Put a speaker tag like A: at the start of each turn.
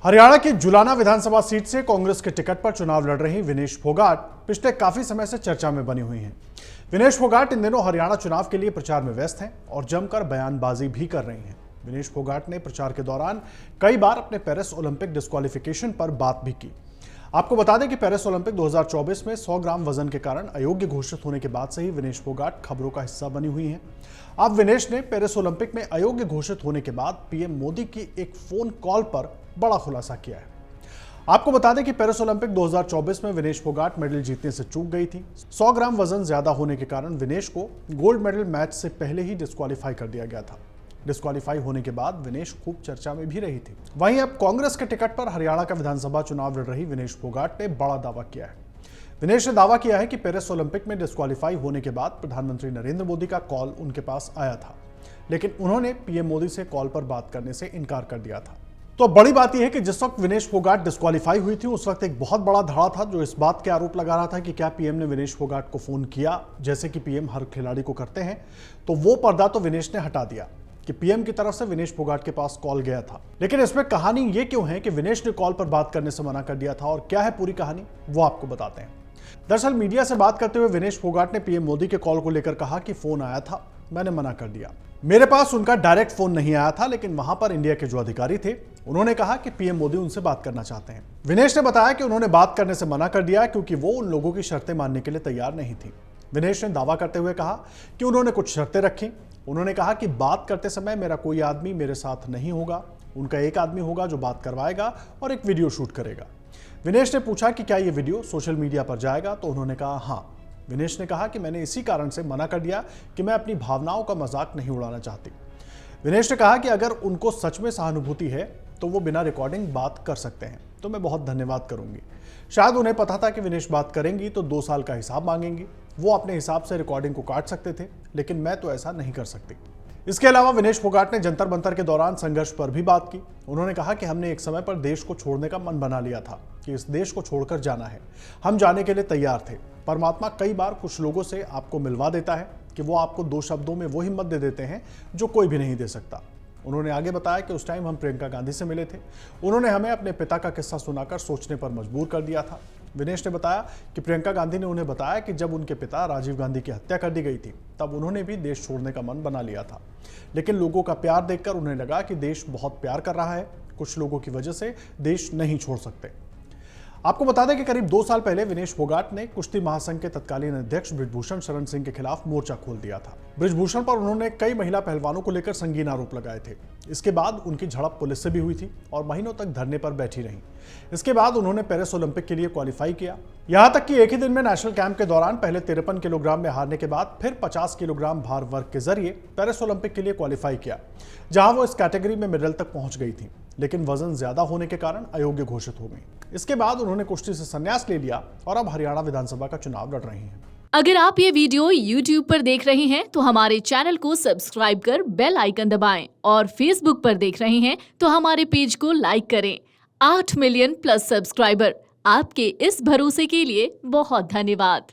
A: हरियाणा की जुलाना विधानसभा सीट से कांग्रेस के टिकट पर चुनाव लड़ रही विनेश फोगाट पिछले काफी समय से चर्चा में बनी हुई हैं। विनेश फोगाट इन दिनों हरियाणा चुनाव के लिए प्रचार में व्यस्त हैं और जमकर बयानबाजी भी कर रही हैं। विनेश फोगाट ने प्रचार के दौरान कई बार अपने पेरिस ओलंपिक डिस्क्वालिफिकेशन पर बात भी की। आपको बता दें कि पेरिस ओलंपिक 2024 में 100 ग्राम वजन के कारण अयोग्य घोषित होने के बाद से ही विनेश फोगाट खबरों का हिस्सा बनी हुई हैं। अब विनेश ने पेरिस ओलंपिक में अयोग्य घोषित होने के बाद पीएम मोदी की एक फोन कॉल पर बड़ा खुलासा किया है। आपको बता दें कि पेरिस ओलंपिक 2024 में विनेश फोगाट मेडल जीतने से चूक गई थी। 100 ग्राम वजन ज्यादा होने के कारण विनेश को गोल्ड मेडल मैच से पहले ही डिस्क्वालीफाई कर दिया गया था। डिस्क्वालीफाई होने के बाद विनेश खूब चर्चा में भी रही थी। वहीं अब कांग्रेस के टिकट पर हरियाणा का विधानसभा चुनाव लड़ रही विनेश फोगाट ने बड़ा दावा किया है। विनेश ने दावा किया है कि पेरिस ओलंपिक में डिस्क्वालीफाई होने के बाद प्रधानमंत्री नरेंद्र मोदी का कॉल उनके पास आया था, लेकिन उन्होंने पीएम मोदी से कॉल पर बात करने से इनकार कर दिया था। तो बड़ी बात यह है कि जिस वक्त विनेश फोगाट डिस्क्वालीफाई हुई थी उस वक्त एक बहुत बड़ा धड़ा था जो इस बात के आरोप लगा रहा था कि क्या पीएम ने विनेश फोगाट को फोन किया, जैसे कि पीएम हर खिलाड़ी को करते हैं। तो वो पर्दा तो विनेश ने हटा दिया कि पीएम की तरफ से विनेश फोगाट के पास कॉल गया था। लेकिन इसमें कहानी ये क्यों है कि विनेश ने कॉल पर बात करने से मना कर दिया था और क्या है पूरी कहानी, वो आपको बताते हैं। दरअसल मीडिया से बात करते हुए विनेश फोगाट ने पीएम मोदी के कॉल को लेकर कहा कि फोन आया था, मैंने मना कर दिया। मेरे पास उनका डायरेक्ट फोन नहीं आया था, लेकिन वहां पर इंडिया के जो अधिकारी थे उन्होंने कहा कि पीएम मोदी उनसे बात करना चाहते हैं। विनेश ने बताया कि उन्होंने बात करने से मना कर दिया क्योंकि वो उन लोगों की शर्तें मानने के लिए तैयार नहीं थी। विनेश ने दावा करते हुए कहा कि उन्होंने कुछ शर्तें रखी। उन्होंने कहा कि बात करते समय मेरा कोई आदमी मेरे साथ नहीं होगा, उनका एक आदमी होगा जो बात करवाएगा और एक वीडियो शूट करेगा। विनेश ने पूछा कि क्या ये वीडियो सोशल मीडिया पर जाएगा, तो उन्होंने कहा हाँ। विनेश ने कहा कि मैंने इसी कारण से मना कर दिया कि मैं अपनी भावनाओं का मजाक नहीं उड़ाना चाहती। विनेश ने कहा कि अगर उनको सच में सहानुभूति है तो वो बिना रिकॉर्डिंग बात कर सकते हैं, तो मैं बहुत धन्यवाद करूंगी। शायद उन्हें पता था कि विनेश बात करेंगी तो 2 साल का हिसाब मांगेंगी, वो अपने हिसाब से रिकॉर्डिंग को काट सकते थे, लेकिन मैं तो ऐसा नहीं कर सकती। इसके अलावा विनेश फोगाट ने जंतर मंतर के दौरान संघर्ष पर भी बात की। उन्होंने कहा कि हमने एक समय पर देश को छोड़ने का मन बना लिया था कि इस देश को छोड़कर जाना है, हम जाने के लिए तैयार थे। परमात्मा कई बार कुछ लोगों से आपको मिलवा देता है कि वो आपको 2 शब्दों में वो हिम्मत दे देते हैं जो कोई भी नहीं दे सकता। उन्होंने आगे बताया कि उस टाइम हम प्रियंका गांधी से मिले थे, उन्होंने हमें अपने पिता का किस्सा सुनाकर सोचने पर मजबूर कर दिया था। विनेश ने बताया कि प्रियंका गांधी ने उन्हें बताया कि जब उनके पिता राजीव गांधी की हत्या कर दी गई थी तब उन्होंने भी देश छोड़ने का मन बना लिया था, लेकिन लोगों का प्यार देखकर उन्हें लगा कि देश बहुत प्यार कर रहा है, कुछ लोगों की वजह से देश नहीं छोड़ सकते। आपको बता दें कि करीब 2 साल पहले विनेश फोगाट ने कुश्ती महासंघ के तत्कालीन अध्यक्ष बृजभूषण शरण सिंह के खिलाफ मोर्चा खोल दिया था। बृजभूषण पर उन्होंने कई महिला पहलवानों को लेकर संगीन आरोप लगाए थे। इसके बाद उनकी झड़प पुलिस से भी हुई थी और महीनों तक धरने पर बैठी रहीं। इसके बाद उन्होंने पेरिस ओलंपिक के लिए क्वालिफाई किया। यहां तक कि एक ही दिन में नेशनल कैंप के दौरान पहले 53 किलोग्राम में हारने के बाद फिर 50 किलोग्राम भार वर्ग के जरिए पेरिस ओलंपिक के लिए क्वालिफाई किया, जहां वो इस कैटेगरी में मेडल तक पहुंच गई थी, लेकिन वजन ज्यादा होने के कारण अयोग्य घोषित हो गई। इसके बाद उन्होंने कुश्ती से संन्यास ले लिया और अब हरियाणा विधानसभा का चुनाव लड़ रही हैं।
B: अगर आप ये वीडियो YouTube पर देख रहे हैं तो हमारे चैनल को सब्सक्राइब कर बेल आइकन दबाएं और Facebook पर देख रहे हैं तो हमारे पेज को लाइक करें। 8 मिलियन प्लस सब्सक्राइबर, आपके इस भरोसे के लिए बहुत धन्यवाद।